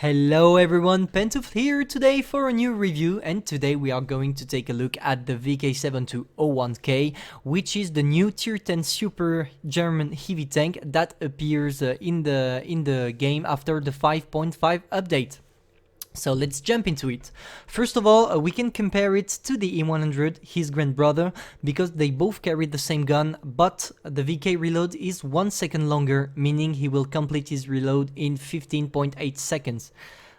Hello everyone, Pantoufleee here today for a new review, and today we are going to take a look at the VK7201K, which is the new tier 10 super German heavy tank that appears in the game after the 5.5 update. So let's jump into it. First of all, we can compare it to the E100, his grand brother, because they both carry the same gun, but the VK reload is 1 second longer, meaning he will complete his reload in 15.8 seconds.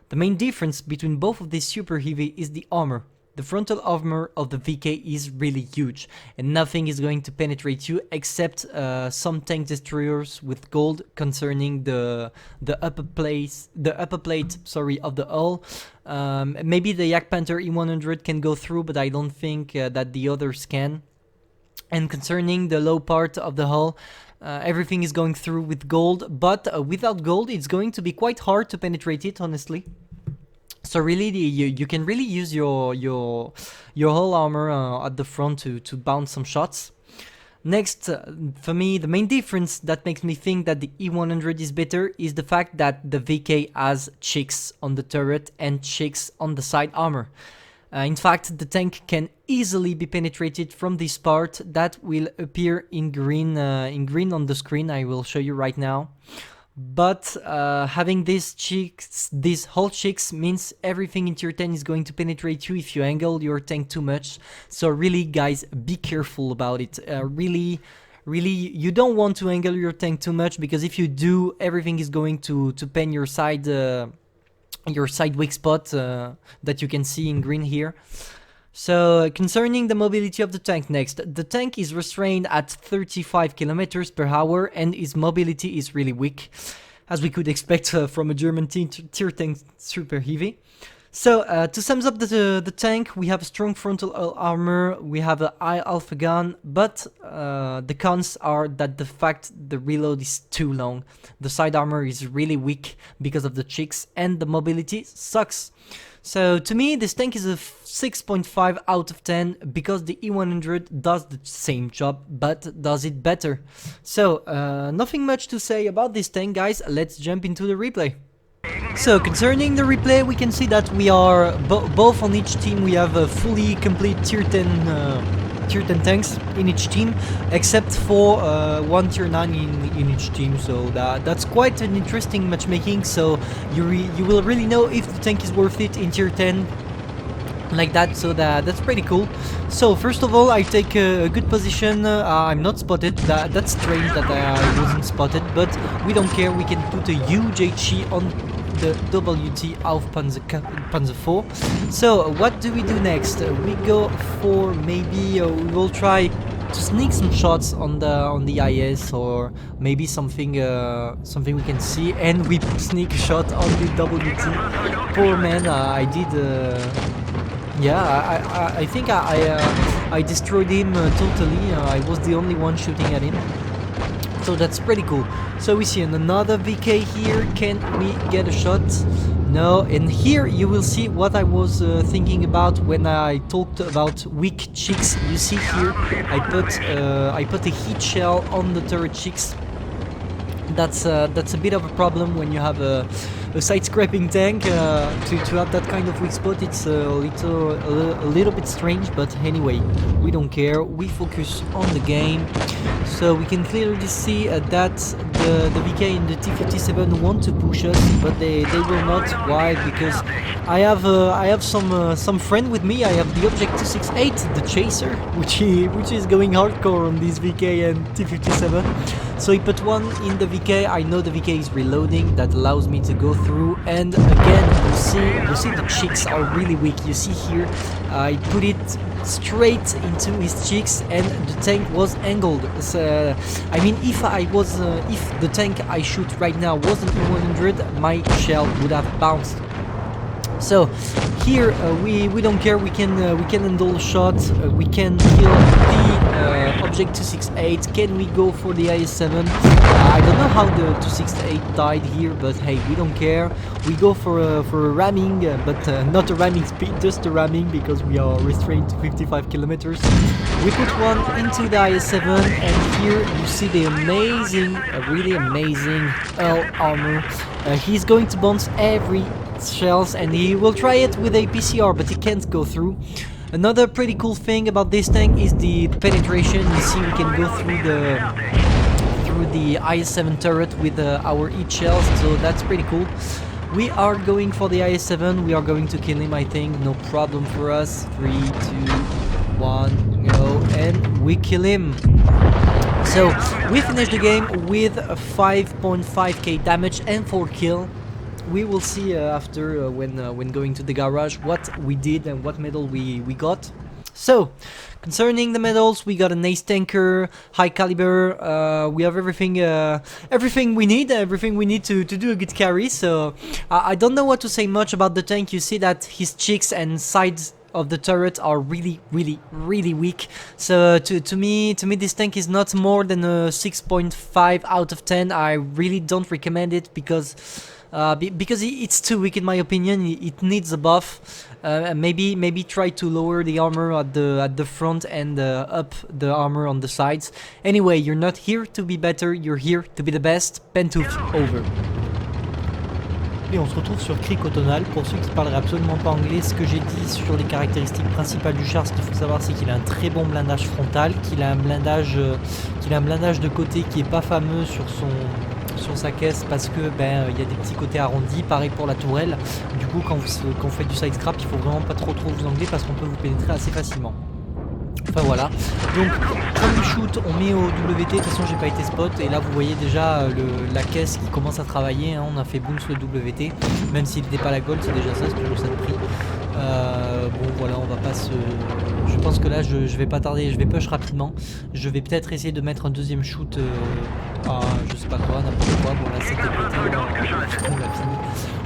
The main difference between both of these super heavy is the armor. The frontal armor of the VK is really huge, and nothing is going to penetrate you except some tank destroyers with gold concerning the upper plate of the hull. Maybe the Yak Panther E100 can go through, but I don't think that the others can. And concerning the low part of the hull, everything is going through with gold, but without gold it's going to be quite hard to penetrate it, honestly. So really, you can really use your whole armor at the front to bounce some shots. Next, for me, the main difference that makes me think that the E100 is better is the fact that the VK has chicks on the turret and chicks on the side armor. In fact, the tank can easily be penetrated from this part that will appear in green on the screen. I will show you right now. But having these whole chicks means everything in tier 10 is going to penetrate you if you angle your tank too much. So really, guys, be careful about it. Really, you don't want to angle your tank too much, because if you do, everything is going to pen your side weak spot that you can see in green here. So concerning the mobility of the tank next, the tank is restrained at 35 km per hour and his mobility is really weak, as we could expect from a German tier 10 super heavy. So to sum up the tank, we have a strong frontal armor, we have a high alpha gun, but the cons are that the reload is too long, the side armor is really weak because of the chicks, and the mobility sucks. So to me, this tank is a 6.5 out of 10 because the E100 does the same job but does it better. So nothing much to say about this tank, guys. Let's jump into the replay. So concerning the replay, we can see that we are both on each team. We have a fully complete tier 10 tanks in each team, except for one tier 9 in each team. So that's quite an interesting matchmaking. So you will really know if the tank is worth it in tier 10 like that. So that's pretty cool. So first of all, I take a good position. I'm not spotted. That's strange that I wasn't spotted, but we don't care. We can put a huge HE on the WT of Panzer 4. So what do we do next? We go for maybe we will try to sneak some shots on the IS, or maybe something we can see, and we sneak a shot on the WT. Poor man, I did. Yeah, I think I destroyed him totally. I was the only one shooting at him. So that's pretty cool. So we see another VK here. Can we get a shot? No. And here you will see what I was thinking about when I talked about weak chicks. You see here, I put a heat shell on the turret chicks. That's a bit of a problem when you have a side-scraping tank. To have that kind of weak spot, it's a little bit strange, but anyway, we don't care. We focus on the game. So we can clearly see that the VK and the T-57 want to push us, but they will not. Why? Because I have some friend with me. I have the Object 268, the Chaser, which is going hardcore on this VK and T-57. So he put one in the VK. I know the VK is reloading. That allows me to go through. And again, you see the cheeks are really weak. You see here, I put it straight into his cheeks, and the tank was angled. So, I mean, if the tank I shoot right now wasn't E100, my shell would have bounced. So here we don't care. We can handle shots. We can kill the Object 268. Can we go for the IS-7? I don't know how the 268 died here, but hey, we don't care. We go for a ramming, but not a ramming speed, just a ramming, because we are restrained to 55 kilometers. We put one into the IS-7, and here you see the amazing, really amazing hull armor. He's going to bounce every shells, and he will try it with a PCR, but he can't go through. Another pretty cool thing about this tank is the penetration. You see, we can go through the IS-7 turret with our heat shells, so that's pretty cool. We are going for the IS-7. We are going to kill him, I think. No problem for us. 3, 2, 1, go, and we kill him. So we finished the game with 5.5k damage and 4 kills. We will see after when going to the garage what we did and what medal we got. So, concerning the medals, we got an ace tanker, high caliber. We have everything we need to do a good carry. So I don't know what to say much about the tank. You see that his cheeks and sides of the turret are really weak. So to me this tank is not more than a 6.5 out of 10. I really don't recommend it because it's too weak in my opinion. It needs a buff. Maybe try to lower the armor at the front and up the armor on the sides. Anyway, you're not here to be better, you're here to be the best. Pantouf, over. Et on se retrouve sur Cri Cotonal. Pour ceux qui ne parleraient absolument pas anglais, ce que j'ai dit sur les caractéristiques principales du char, ce qu'il faut savoir, c'est qu'il a un très bon blindage frontal, qu'il a un blindage de côté qui est pas fameux sur sa caisse parce que il y a des petits côtés arrondis. Pareil pour la tourelle. Du coup, quand vous faites du side scrap, il faut vraiment pas trop vous angler parce qu'on peut vous pénétrer assez facilement. Enfin voilà, donc premier shoot on met au WT, de toute façon j'ai pas été spot et là vous voyez déjà la caisse qui commence à travailler, hein. On a fait boom sur le WT, même s'il n'était pas la gold, c'est déjà ça, c'est toujours ça de prix. Bon voilà, on va pas se... Je pense que là je vais pas tarder, je vais push rapidement. Je vais peut-être essayer de mettre un deuxième shoot à je sais pas quoi, n'importe quoi. Bon là c'était VT,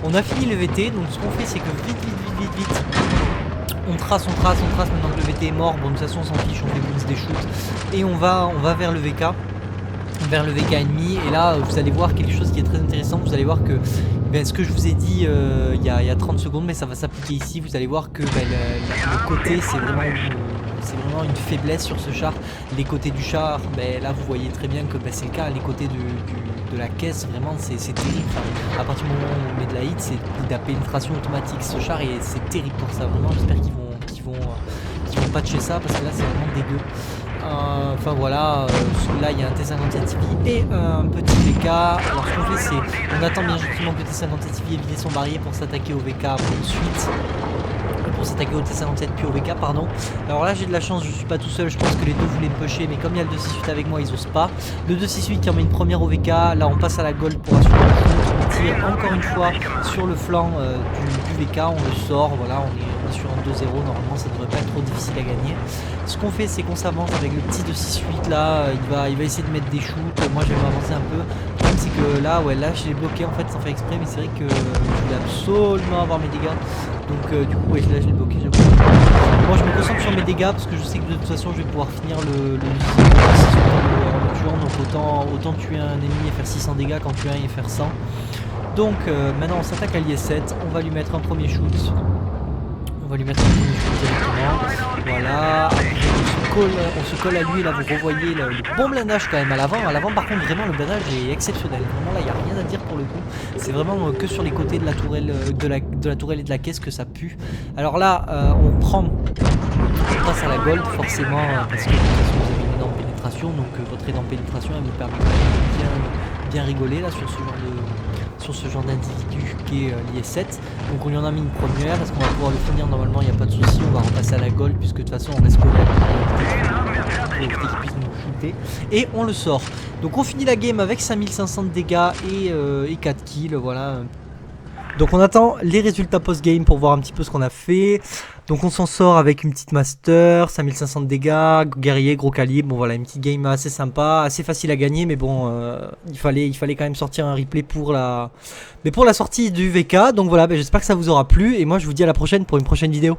on a fini le VT, donc ce qu'on fait c'est que vite on trace maintenant que le VT est mort. Bon de toute façon on s'en fiche, on fait boost des shoots et on va vers le VK ennemi. Et là vous allez voir quelque chose qui est très intéressant. Vous allez voir que ce que je vous ai dit il y a 30 secondes, mais ça va s'appliquer ici. Vous allez voir que le côté c'est vraiment une faiblesse sur ce char. Les côtés du char, là vous voyez très bien que c'est le cas. Les côtés de la caisse, vraiment c'est terrible. Enfin, à partir du moment où on met de la hit, c'est de la pénétration automatique. Ce char et c'est terrible pour ça. Vraiment, j'espère qu'ils vont patcher ça parce que là c'est vraiment dégueu. Enfin voilà, là il y a un T57 TV et un petit VK. Alors ce qu'on fait c'est, on attend bien justement que le T57 TV ait vidé son barillet pour s'attaquer au VK ensuite. Pour s'attaquer au T57 puis au VK, pardon. Alors là j'ai de la chance, je suis pas tout seul, je pense que les deux voulaient me pusher, mais comme il y a le 268 avec moi, ils osent pas. Le 268 qui en met une première au VK, là on passe à la gold pour assurer le shoot. On tire encore une fois sur le flanc du VK, on le sort, voilà, on est sur un 2-0, normalement ça devrait pas être trop difficile à gagner. Ce qu'on fait c'est qu'on s'avance avec le petit 268 là, il va essayer de mettre des shoots, moi je vais m'avancer un peu. Le problème c'est que là je l'ai bloqué en fait sans faire exprès, mais c'est vrai que je voulais absolument avoir mes dégâts. Donc du coup là je l'ai bloqué, moi je me concentre sur mes dégâts parce que je sais que de toute façon je vais pouvoir finir le tuant, donc autant tuer un ennemi et faire 600 dégâts qu'en tuer un et faire 100. Donc maintenant on s'attaque à l'IS-7, on va lui mettre un premier shoot. Directement, voilà, après on se colle à lui, là vous revoyez le bon blindage quand même à l'avant par contre vraiment le blindage est exceptionnel, vraiment là il n'y a rien à dire pour le coup, c'est vraiment que sur les côtés de la tourelle, de la tourelle et de la caisse que ça pue. Alors là on passe à la gold forcément parce que de toute façon vous avez une énorme pénétration, donc votre énorme pénétration elle vous permet de bien rigoler là sur ce genre d'individu qui est l'IS-7. Donc on lui en a mis une première, est-ce qu'on va pouvoir le finir normalement, il n'y a pas de souci, on va repasser à la gold puisque de toute façon on reste collé pour éviter qu'il puisse nous shooter. Et on le sort. Donc on finit la game avec 5500 de dégâts et 4 kills, voilà. Donc on attend les résultats post-game pour voir un petit peu ce qu'on a fait. Donc on s'en sort avec une petite master, 5500 de dégâts, guerrier, gros calibre. Bon voilà, une petite game assez sympa, assez facile à gagner, mais bon, il fallait quand même sortir un replay pour la sortie du VK. Donc voilà, j'espère que ça vous aura plu et moi je vous dis à la prochaine pour une prochaine vidéo.